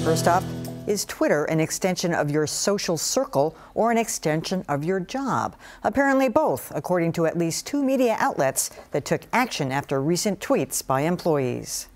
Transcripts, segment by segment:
First up, is Twitter an extension of your social circle or an extension of your job? Apparently both, according to at least 2 media outlets that took action after recent tweets by employees.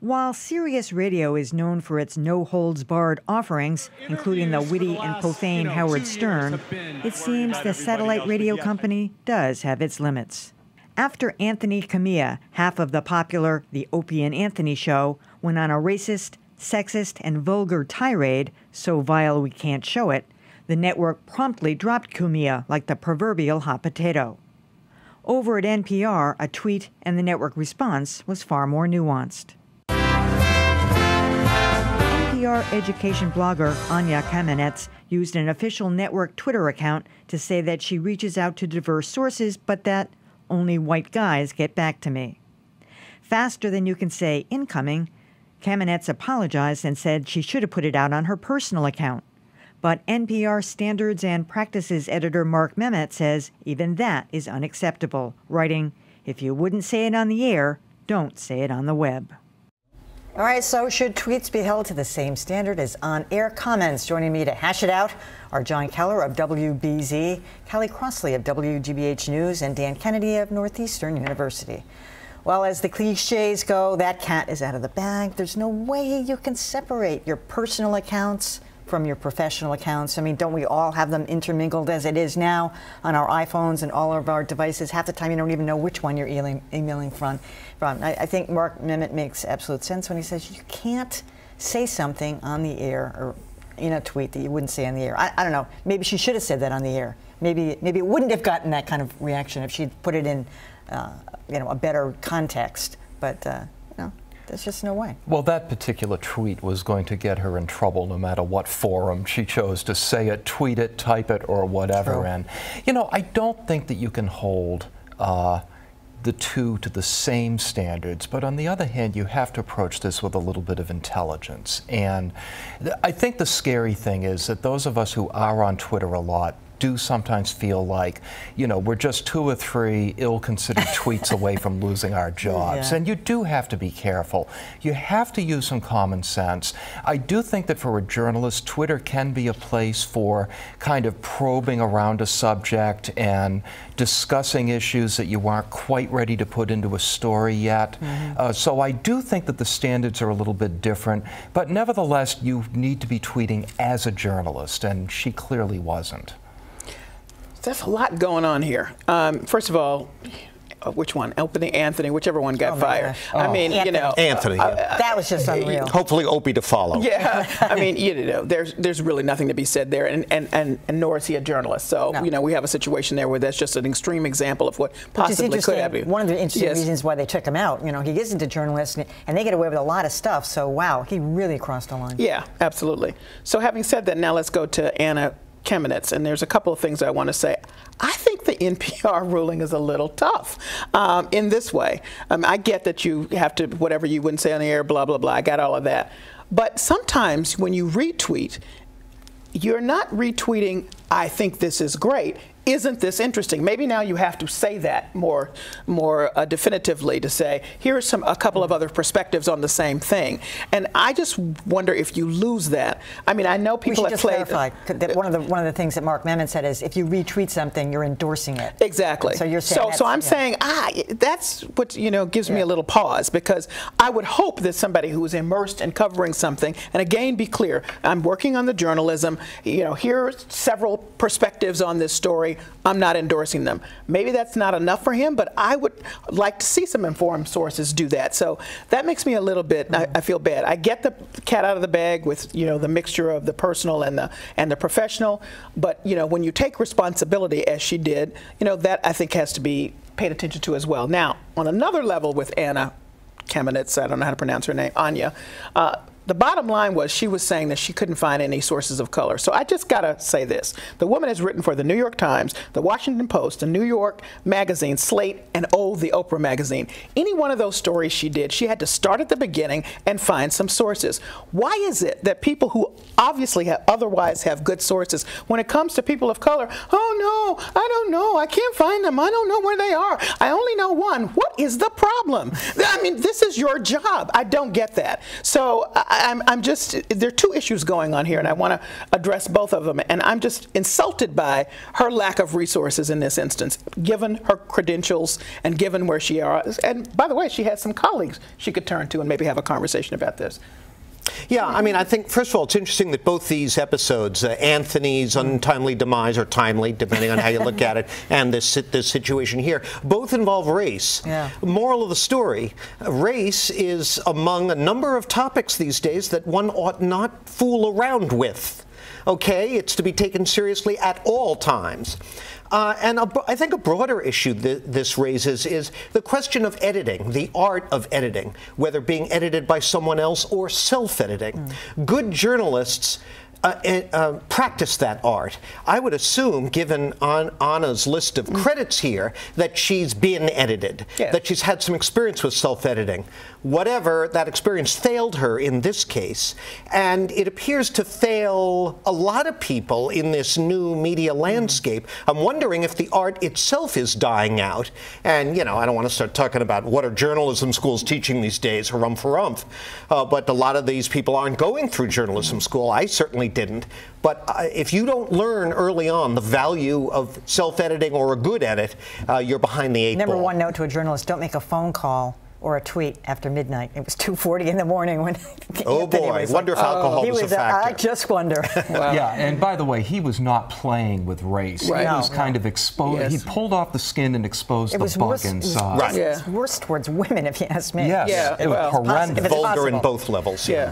While Sirius Radio is known for its no-holds-barred offerings, including the witty and profane Howard Stern, it seems the satellite radio company does have its limits. After Anthony Camilla, half of the popular The Opie and Anthony Show, went on a racist, sexist, and vulgar tirade, so vile we can't show it, the network promptly dropped Camilla like the proverbial hot potato. Over at NPR, a tweet and the network response was far more nuanced. NPR education blogger Anya Kamenetz used an official network Twitter account to say that she reaches out to diverse sources, but that only white guys get back to me. Faster than you can say incoming, Kamenetz apologized and said she should have put it out on her personal account. But NPR Standards and Practices editor Mark Memmott says even that is unacceptable, writing, "If you wouldn't say it on the air, don't say it on the web." All right, so should tweets be held to the same standard as on-air comments? Joining me to hash it out are John Keller of WBZ, Callie Crossley of WGBH News, and Dan Kennedy of Northeastern University. Well, as the cliches go, that cat is out of the bag. There's no way you can separate your personal accounts from your professional accounts. I mean, don't we all have them intermingled as it is now on our iPhones and all of our devices? Half the time you don't even know which one you're emailing from. I think Mark Memmott makes absolute sense when he says you can't say something on the air or in a tweet that you wouldn't say on the air. I don't know. Maybe she should have said that on the air. Maybe it wouldn't have gotten that kind of reaction if she'd put it in a better context. But there's just no way. Well, that particular tweet was going to get her in trouble no matter what forum she chose to say it, tweet it, type it, or whatever. True. And, I don't think that you can hold the two to the same standards, but on the other hand, you have to approach this with a little bit of intelligence. And I think the scary thing is that those of us who are on Twitter a lot do sometimes feel like, we're just 2 or 3 ill-considered tweets away from losing our jobs. Yeah. And you do have to be careful. You have to use some common sense. I do think that for a journalist, Twitter can be a place for kind of probing around a subject and discussing issues that you aren't quite ready to put into a story yet. Mm-hmm. So I do think that the standards are a little bit different, but nevertheless, you need to be tweeting as a journalist, and she clearly wasn't. There's a lot going on here. First of all, which one? Opie, Anthony, whichever one got fired. I mean, Anthony. That was just unreal. Hopefully Opie to follow. Yeah. I mean, there's really nothing to be said there, and nor is he a journalist. So, no. We have a situation there where that's just an extreme example of what possibly could happen. One of the interesting reasons why they took him out, he isn't a journalist, and they get away with a lot of stuff. So, wow, he really crossed the line. Yeah, absolutely. So, having said that, now let's go to Anna Kamenetz, and there's a couple of things I want to say. I think the NPR ruling is a little tough in this way. I get that you have to, whatever you wouldn't say on the air, blah, blah, blah. I got all of that. But sometimes when you retweet, you're not retweeting, I think this is great. Isn't this interesting? Maybe now you have to say that more definitively, to say, here's a couple of other perspectives on the same thing. And I just wonder if you lose that. I mean, I know people have played. Clarify that one of the things that Mark Memmott said is if you retweet something, you're endorsing it. Exactly. So you're saying. So I'm saying that's what gives me a little pause, because I would hope that somebody who is immersed in covering something, and again, be clear, I'm working on the journalism. Here are several perspectives on this story. I'm not endorsing them. Maybe that's not enough for him, but I would like to see some informed sources do that. So that makes me a little bit, I feel bad. I get the cat out of the bag with, the mixture of the personal and the professional, but, when you take responsibility, as she did, that I think has to be paid attention to as well. Now, on another level with Anna Kamenetz, I don't know how to pronounce her name, Anya, the bottom line was she was saying that she couldn't find any sources of color. So I just got to say this. The woman has written for the New York Times, the Washington Post, the New York Magazine, Slate, and the Oprah Magazine. Any one of those stories she did, she had to start at the beginning and find some sources. Why is it that people who obviously otherwise have good sources, when it comes to people of color, oh no, I don't know, I can't find them, I don't know where they are, I only know one. What is the problem? I mean, this is your job. I don't get that. So I'm just, there are two issues going on here, and I want to address both of them. And I'm just insulted by her lack of resources in this instance, given her credentials and given where she is. And by the way, she has some colleagues she could turn to and maybe have a conversation about this. Yeah, I mean, I think, first of all, it's interesting that both these episodes, Anthony's untimely demise, or timely, depending on how you look at it, and this situation here, both involve race. Yeah. Moral of the story, race is among a number of topics these days that one ought not fool around with. Okay, it's to be taken seriously at all times. And I think a broader issue this raises is the question of editing, the art of editing, whether being edited by someone else or self-editing. Good journalists practice that art. I would assume, given Anna's list of credits here, that she's been edited, that she's had some experience with self-editing. Whatever, that experience failed her in this case, and it appears to fail a lot of people in this new media landscape. I'm wondering if the art itself is dying out. And, you know, I don't want to start talking about what are journalism schools teaching these days, harumph harumph. But a lot of these people aren't going through journalism school. I certainly didn't. But if you don't learn early on the value of self-editing or a good edit, you're behind the eight ball. Number one note to a journalist: don't make a phone call or a tweet after midnight. It was 2:40 in the morning when oh boy, wonder if alcohol was a factor. I just wonder. Wow. Yeah, and by the way, he was not playing with race. Right. He was kind of exposed. Yes. He pulled off the skin and exposed the bug inside. Right. It was worse towards women, if you ask me. Yes, Yeah, it was well, horrendous. If it's Vulgar in possible. both levels. Yeah.